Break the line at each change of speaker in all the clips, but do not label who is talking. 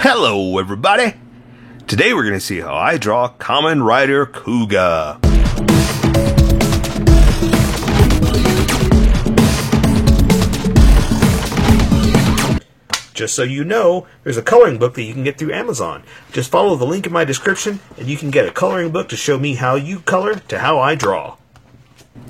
Hello everybody! Today we're going to see how I draw Kamen Rider Kuuga. Just so you know, there's a coloring book that you can get through Amazon. Just follow the link in my description and you can get a coloring book to show me how you color to how I draw.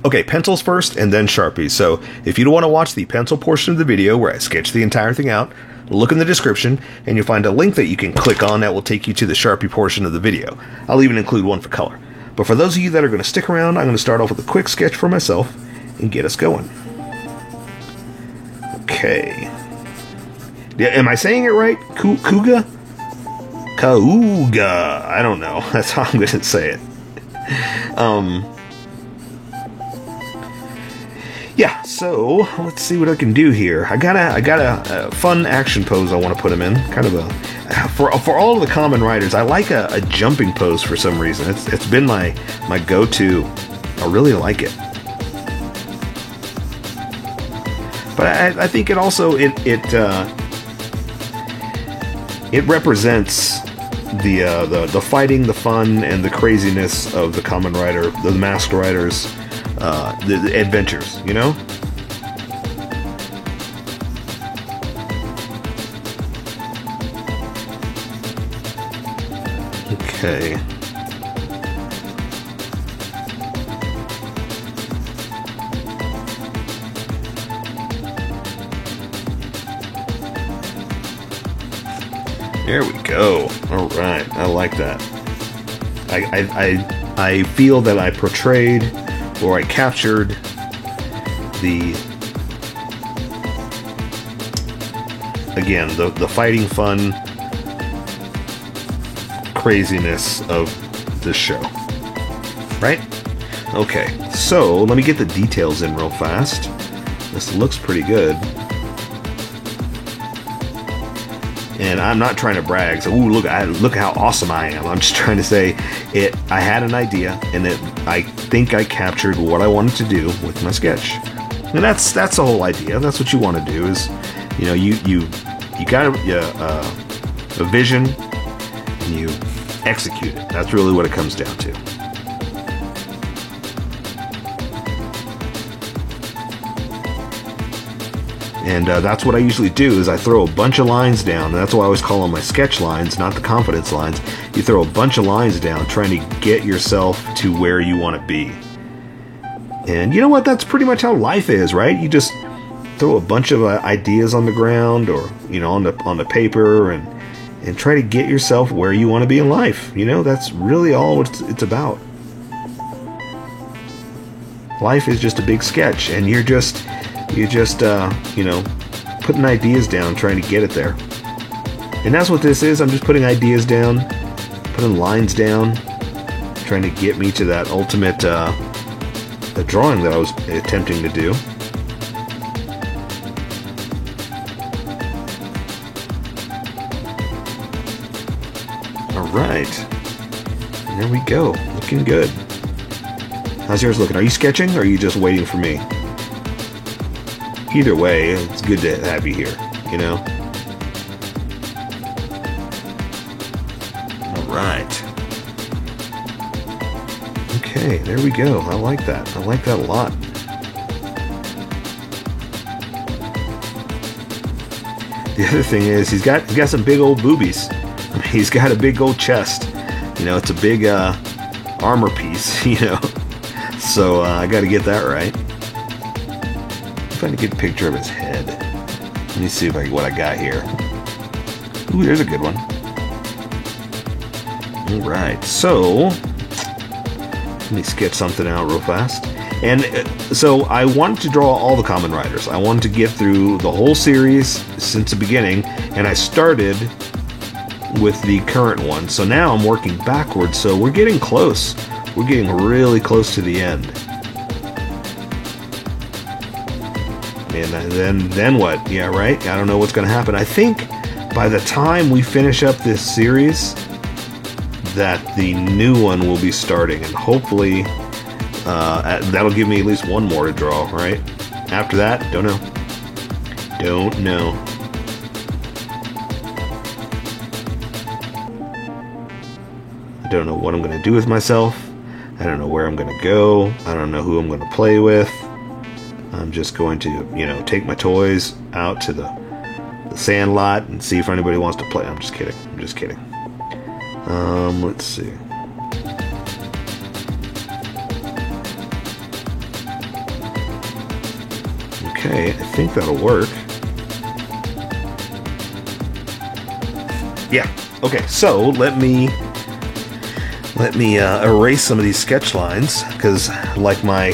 Okay, pencils first and then Sharpies. So if you don't want to watch the pencil portion of the video where I sketch the entire thing out, look in the description and you'll find a link that you can click on that will take you to the Sharpie portion of the video. I'll even include one for color. But for those of you that are going to stick around, I'm going to start off with a quick sketch for myself and get us going. Okay. Yeah, am I saying it right? Kuuga? Kuuga. I don't know. That's how I'm going to say it. Yeah, so let's see what I can do here. I got a fun action pose I want to put him in. Kind of a for all of the Kamen Riders. I like a jumping pose for some reason. It's been my go-to. I really like it. But I think it also it represents the fighting, the fun, and the craziness of the Kamen Rider, the Masked Riders. The adventures, you know? Okay. There we go. All right, I like that. I feel that I portrayed, or I captured, the fighting fun craziness of this show. Right? Okay, so let me get the details in real fast. This looks pretty good. And I'm not trying to brag, so ooh, look how awesome I am. I'm just trying to say I had an idea, and I think I captured what I wanted to do with my sketch. And that's the whole idea. That's what you want to do is, you know, you got a vision and you execute it. That's really what it comes down to. And that's what I usually do is I throw a bunch of lines down. And that's why I always call them my sketch lines, not the confidence lines. You throw a bunch of lines down trying to get yourself to where you want to be. And you know what? That's pretty much how life is, right? You just throw a bunch of ideas on the ground, or you know, on the paper, and try to get yourself where you want to be in life. You know, that's really all it's about. Life is just a big sketch, and you're just you know, putting ideas down, trying to get it there. And that's what this is. I'm just putting ideas down, putting lines down, trying to get me to that ultimate the drawing that I was attempting to do. Alright. There we go. Looking good. How's yours looking? Are you sketching, or are you just waiting for me? Either way, it's good to have you here, you know? Alright. Okay, there we go. I like that. I like that a lot. The other thing is, he's got some big old boobies. I mean, he's got a big old chest. You know, it's a big armor piece, you know? So I got to get that right. Find a good picture of his head. Let me see what I got here. Ooh, there's a good one. Alright, so let me sketch something out real fast. And so I wanted to draw all the Kamen Riders. I wanted to get through the whole series since the beginning, and I started with the current one. So now I'm working backwards, so we're getting close. We're getting really close to the end. And then what? Yeah, right? I don't know what's going to happen. I think by the time we finish up this series, that the new one will be starting. And hopefully, that'll give me at least one more to draw, right? After that, don't know. Don't know. don't know what I'm going to do with myself. I don't know where I'm going to go. I don't know who I'm going to play with. I'm just going to, you know, take my toys out to the sand lot and see if anybody wants to play. I'm just kidding. I'm just kidding. Let's see. Okay, I think that'll work. Yeah. Okay, so let me erase some of these sketch lines, because like my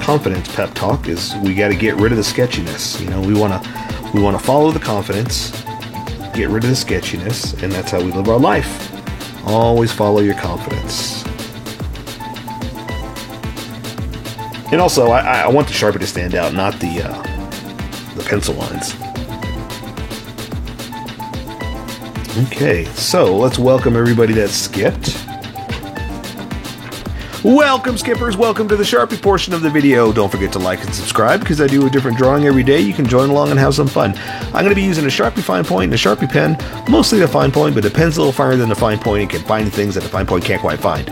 confidence pep talk is, we got to get rid of the sketchiness. You know, we want to follow the confidence, get rid of the sketchiness, and that's how we live our life. Always follow your confidence. And also, I want the Sharpie to stand out, not the pencil lines. Okay, so let's welcome everybody that skipped. Welcome, skippers! Welcome to the Sharpie portion of the video. Don't forget to like and subscribe, because I do a different drawing every day. You can join along and have some fun. I'm going to be using a Sharpie fine point and a Sharpie pen, mostly the fine point, but the pen's a little finer than the fine point and can find things that the fine point can't quite find.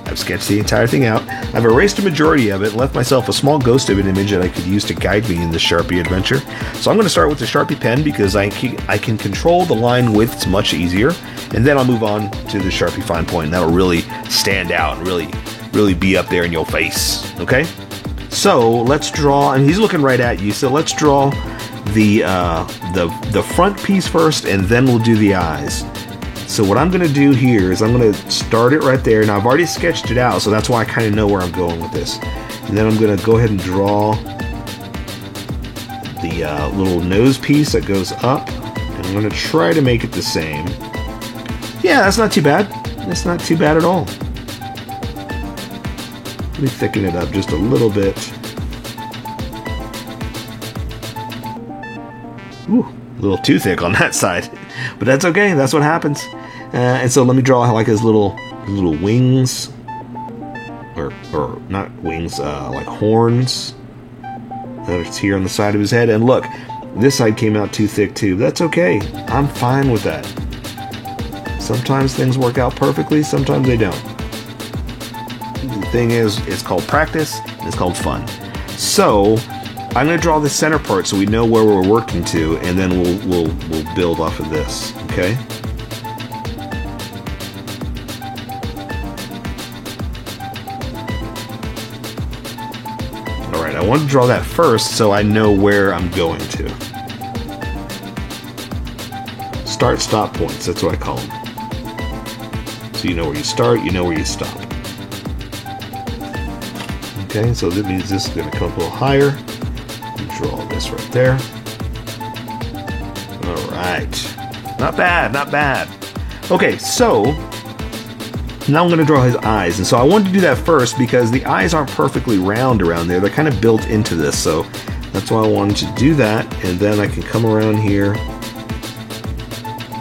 I've sketched the entire thing out. I've erased a majority of it and left myself a small ghost of an image that I could use to guide me in this Sharpie adventure. So I'm going to start with the Sharpie pen, because I can control the line widths much easier, and then I'll move on to the Sharpie fine point, and that'll really stand out and really be up there in your face. Okay? So let's draw, and he's looking right at you, so let's draw the front piece first, and then we'll do the eyes. So what I'm going to do here is I'm going to start it right there. Now I've already sketched it out, so that's why I kind of know where I'm going with this. And then I'm going to go ahead and draw the little nose piece that goes up. And I'm going to try to make it the same. Yeah, that's not too bad. That's not too bad at all. Let me thicken it up just a little bit. Ooh, a little too thick on that side. But that's okay, that's what happens. And so let me draw like his little wings, or not wings, like horns. That's here on the side of his head. And look, this side came out too thick too. That's okay, I'm fine with that. Sometimes things work out perfectly, sometimes they don't. The thing is, it's called practice, and it's called fun. So I'm going to draw the center part so we know where we're working to, and then we'll build off of this, okay? Alright, I want to draw that first so I know where I'm going to. Start, stop points, that's what I call them. So you know where you start, you know where you stop. Okay, so that means this is going to come up a little higher. Draw this right there. Alright. Not bad, not bad. Okay, so now I'm going to draw his eyes. And so I wanted to do that first because the eyes aren't perfectly round around there. They're kind of built into this. So that's why I wanted to do that. And then I can come around here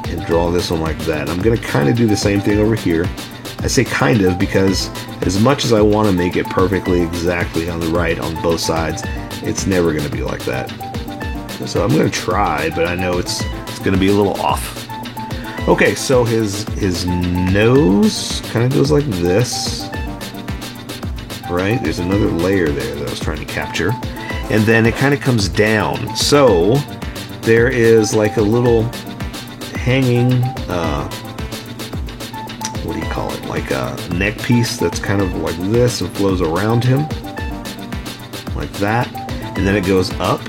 and draw this one like that. I'm going to kind of do the same thing over here. I say kind of because as much as I want to make it perfectly exactly on the right on both sides, it's never going to be like that. So I'm going to try, but I know it's going to be a little off. Okay, so his nose kind of goes like this. Right? There's another layer there that I was trying to capture. And then it kind of comes down. So there is like a little hanging, what do you call it? Like a neck piece that's kind of like this and flows around him. Like that. And then it goes up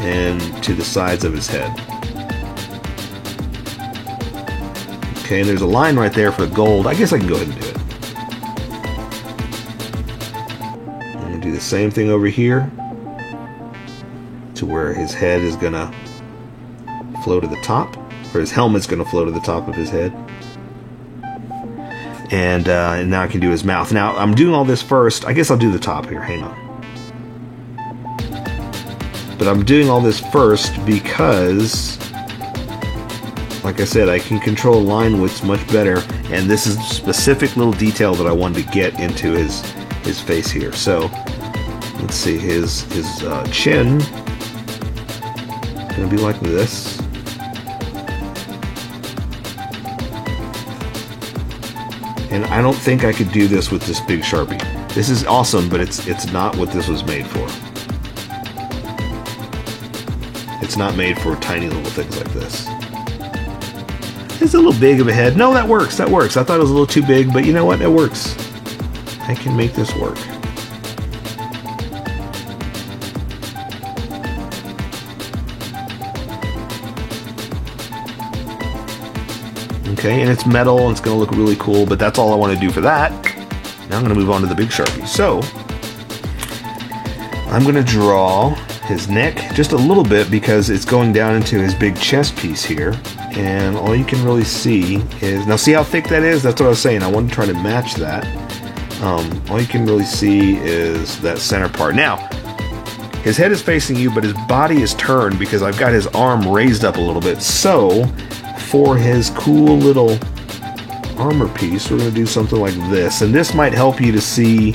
and to the sides of his head. Okay, and there's a line right there for gold. I guess I can go ahead and do it. I'm going to do the same thing over here to where his head is going to flow to the top, or his helmet's going to flow to the top of his head. And now I can do his mouth. Now, I'm doing all this first. I guess I'll do the top here. Hang on. But I'm doing all this first because, like I said, I can control line widths much better, and this is a specific little detail that I wanted to get into his face here. So, let's see, his chin is going to be like this. And I don't think I could do this with this big Sharpie. This is awesome, but it's not what this was made for. It's not made for tiny little things like this. It's a little big of a head. No, that works. That works. I thought it was a little too big, but you know what? It works. I can make this work. Okay, and it's metal, and it's going to look really cool, but that's all I want to do for that. Now I'm going to move on to the big Sharpie. So, I'm going to draw his neck just a little bit because it's going down into his big chest piece here. And all you can really see is, now see how thick that is? That's what I was saying. I want to try to match that. All you can really see is that center part. Now, his head is facing you, but his body is turned because I've got his arm raised up a little bit. So, for his cool little armor piece, we're going to do something like this. And this might help you to see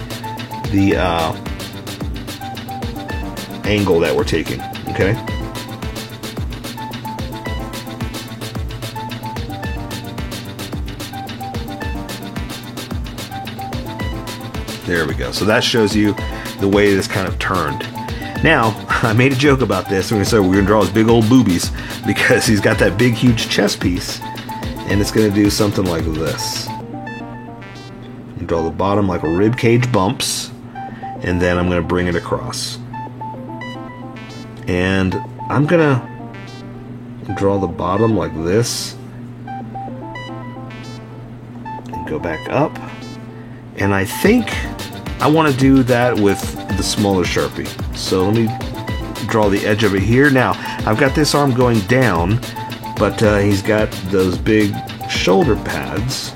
the angle that we're taking, okay? There we go. So that shows you the way it is kind of turned. Now, I made a joke about this. We're going to draw his big old boobies because he's got that big, huge chest piece. And it's going to do something like this. You draw the bottom like a rib cage bumps. And then I'm going to bring it across. And I'm going to draw the bottom like this. And go back up. And I think I want to do that with the smaller Sharpie. So let me draw the edge of it here. Now, I've got this arm going down, but he's got those big shoulder pads.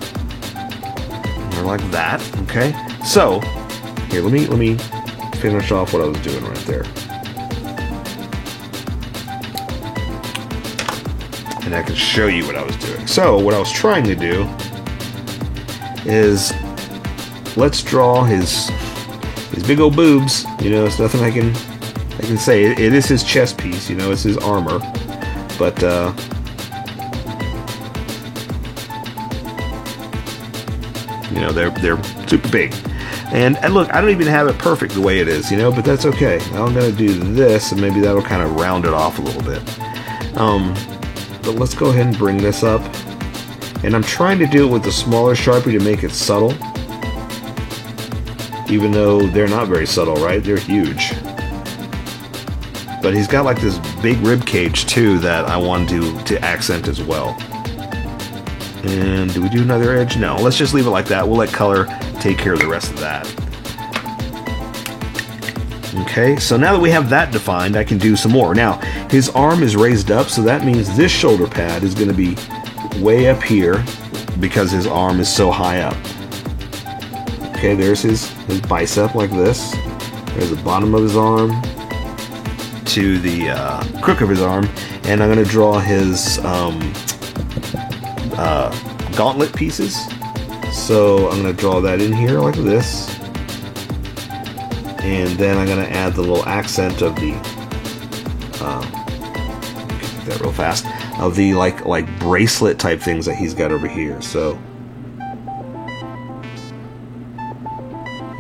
They're like that, okay? So, here, let me finish off what I was doing right there. And I can show you what I was doing. So, what I was trying to do is, let's draw his big old boobs. You know, it's nothing I can say. It is his chest piece, you know, it's his armor. But you know, they're super big. And look, I don't even have it perfect the way it is, you know, but that's okay. I'm gonna do this, and maybe that'll kind of round it off a little bit. But let's go ahead and bring this up. And I'm trying to do it with the smaller Sharpie to make it subtle. Even though they're not very subtle, right? They're huge. But he's got like this big rib cage too that I want to accent as well. And do we do another edge? No, let's just leave it like that. We'll let color take care of the rest of that. Okay, so now that we have that defined, I can do some more. Now, his arm is raised up, so that means this shoulder pad is going to be way up here because his arm is so high up. Okay, there's his bicep like this. There's the bottom of his arm to the crook of his arm. And I'm going to draw his gauntlet pieces. So I'm going to draw that in here like this. And then I'm going to add the little accent of the, get that real fast, of the like bracelet type things that he's got over here. So,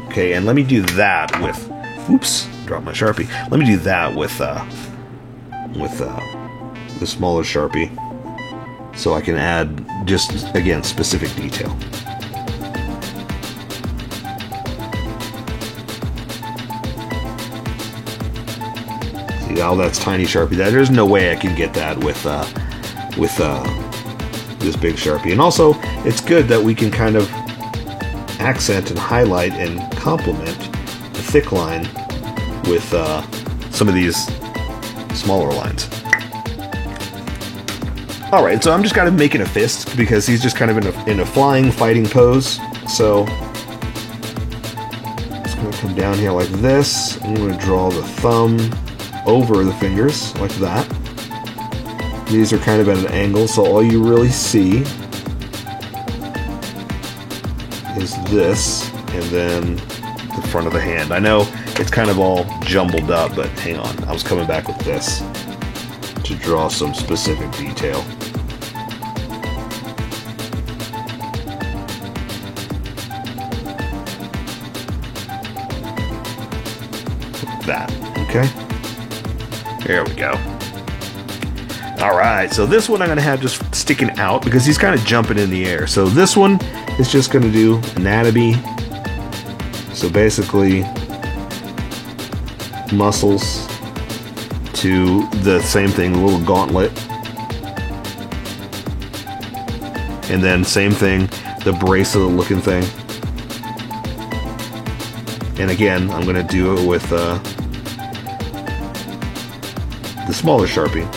okay, and let me do that with, oops, drop my Sharpie. Let me do that with the smaller Sharpie, so I can add just, again, specific detail. See, all that's tiny Sharpie. There's no way I can get that with this big Sharpie. And also, it's good that we can kind of accent and highlight and complement the thick line with some of these smaller lines. Alright, so I'm just kind of making a fist because he's just kind of in a flying, fighting pose. So it's going to come down here like this. I'm going to draw the thumb over the fingers like that. These are kind of at an angle, so all you really see is this, and then the front of the hand. I know it's kind of all jumbled up, but hang on. I was coming back with this to draw some specific detail. that, okay? There we go. Alright, so this one I'm going to have just sticking out because he's kind of jumping in the air. So this one is just going to do anatomy. So basically, muscles to the same thing, the little gauntlet. And then same thing, the bracelet looking thing. And again, I'm going to do it with the smaller Sharpie.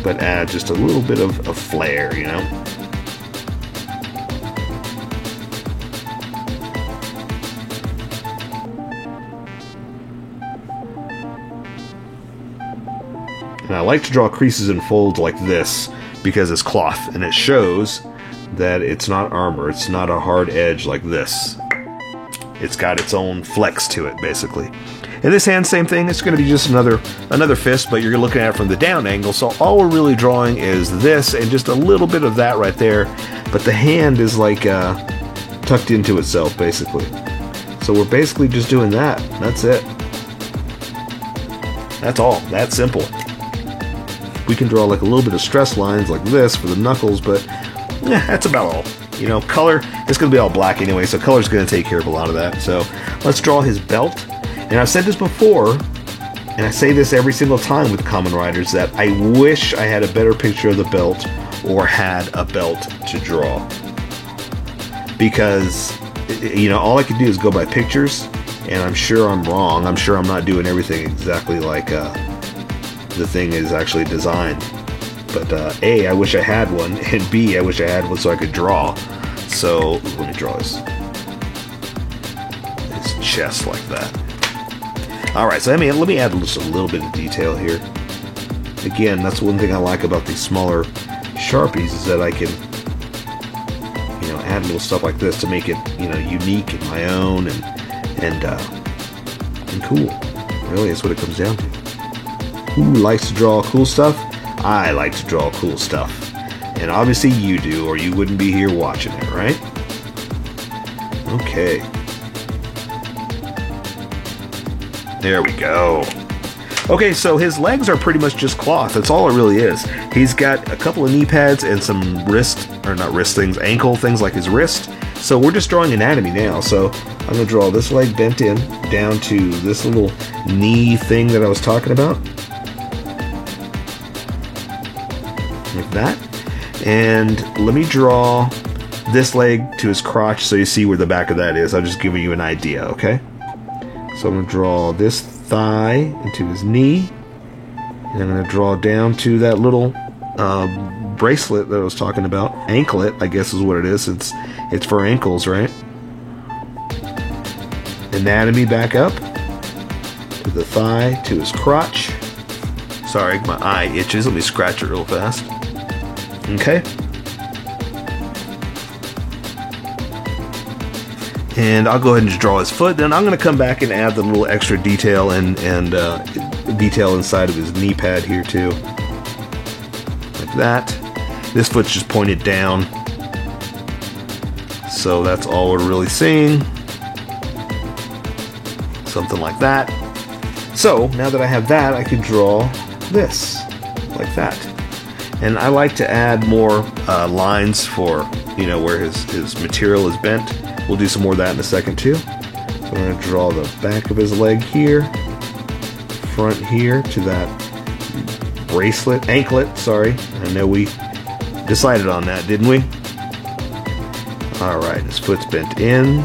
But add just a little bit of a flair, you know? And I like to draw creases and folds like this because it's cloth, and it shows that it's not armor, it's not a hard edge like this. It's got its own flex to it, basically. And this hand, same thing, it's going to be just another fist, but you're looking at it from the down angle, so all we're really drawing is this and just a little bit of that right there, but the hand is like tucked into itself, basically. So we're basically just doing that. That's it. That's all. That's simple. We can draw like a little bit of stress lines like this for the knuckles, but yeah, that's about all. You know, color, it's going to be all black anyway, so color's going to take care of a lot of that. So let's draw his belt. And I've said this before, and I say this every single time with Kamen Riders, that I wish I had a better picture of the belt or had a belt to draw. Because, you know, all I could do is go by pictures, and I'm sure I'm wrong. I'm sure I'm not doing everything exactly like the thing is actually designed. But A, I wish I had one, and B, I wish I had one so I could draw. So let me draw his chest like that. Alright, so let me add just a little bit of detail here. Again, that's one thing I like about these smaller Sharpies is that I can, you know, add little stuff like this to make it, you know, unique and my own and cool. Really, that's what it comes down to. Who likes to draw cool stuff? I like to draw cool stuff. And obviously you do, or you wouldn't be here watching it, right? Okay. There we go. Okay, so his legs are pretty much just cloth. That's all it really is. He's got a couple of knee pads and some ankle things like his wrist. So we're just drawing anatomy now. So I'm going to draw this leg bent in down to this little knee thing that I was talking about. Like that. And let me draw this leg to his crotch so you see where the back of that is. I'll just give you an idea, okay? So I'm going to draw this thigh into his knee. And I'm going to draw down to that little bracelet that I was talking about. Anklet, I guess is what it is. It's for ankles, right? Anatomy back up. To the thigh, to his crotch. Sorry, my eye itches. Let me scratch it real fast. Okay. And I'll go ahead and just draw his foot. Then I'm going to come back and add the little extra detail and detail inside of his knee pad here too. Like that. This foot's just pointed down. So that's all we're really seeing. Something like that. So now that I have that, I can draw this. Like that. And I like to add more lines for, you know, where his material is bent. We'll do some more of that in a second too. So I'm going to draw the back of his leg here, front here to that bracelet, anklet, sorry. I know we decided on that, didn't we? Alright, his foot's bent in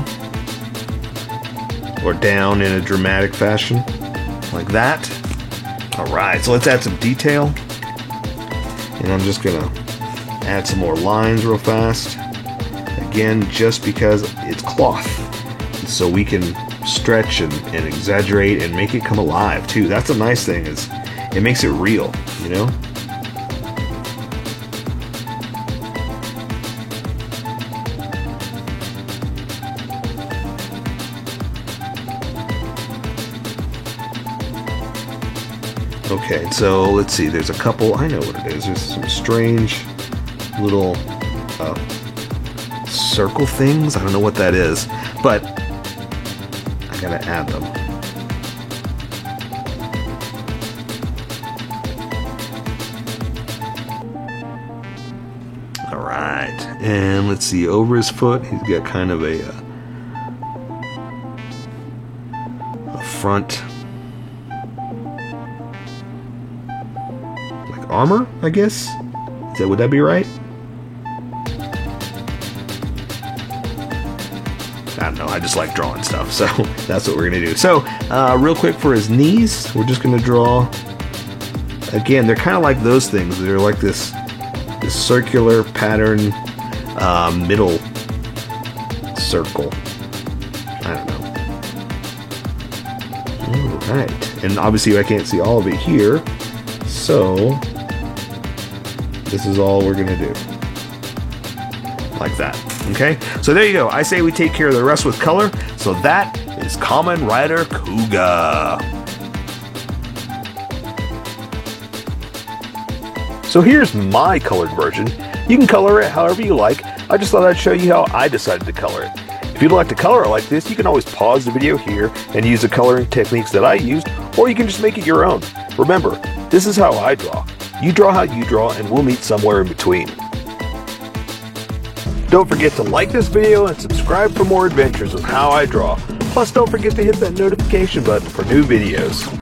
or down in a dramatic fashion, like that. Alright, so let's add some detail. And I'm just going to add some more lines real fast. Again, just because it's cloth, so we can stretch and exaggerate and make it come alive too. That's a nice thing, is it makes it real, you know. Okay, so let's see. There's a couple. I know what it is. There's some strange little circle things. I don't know what that is, but I gotta add them. Alright, and let's see, over his foot, he's got kind of a front, like armor, I guess? Would that be right? I don't know, I just like drawing stuff, so that's what we're gonna do. So, real quick for his knees, we're just gonna draw, again, they're kind of like those things. They're like this circular pattern, middle circle. I don't know. Alright, and obviously I can't see all of it here, so this is all we're gonna do. Like that. Okay? So there you go. I say we take care of the rest with color. So that is Kamen Rider Kuuga. So here's my colored version. You can color it however you like. I just thought I'd show you how I decided to color it. If you'd like to color it like this, you can always pause the video here and use the coloring techniques that I used, or you can just make it your own. Remember, this is how I draw. You draw how you draw, and we'll meet somewhere in between. Don't forget to like this video and subscribe for more adventures of how I draw. Plus, don't forget to hit that notification button for new videos.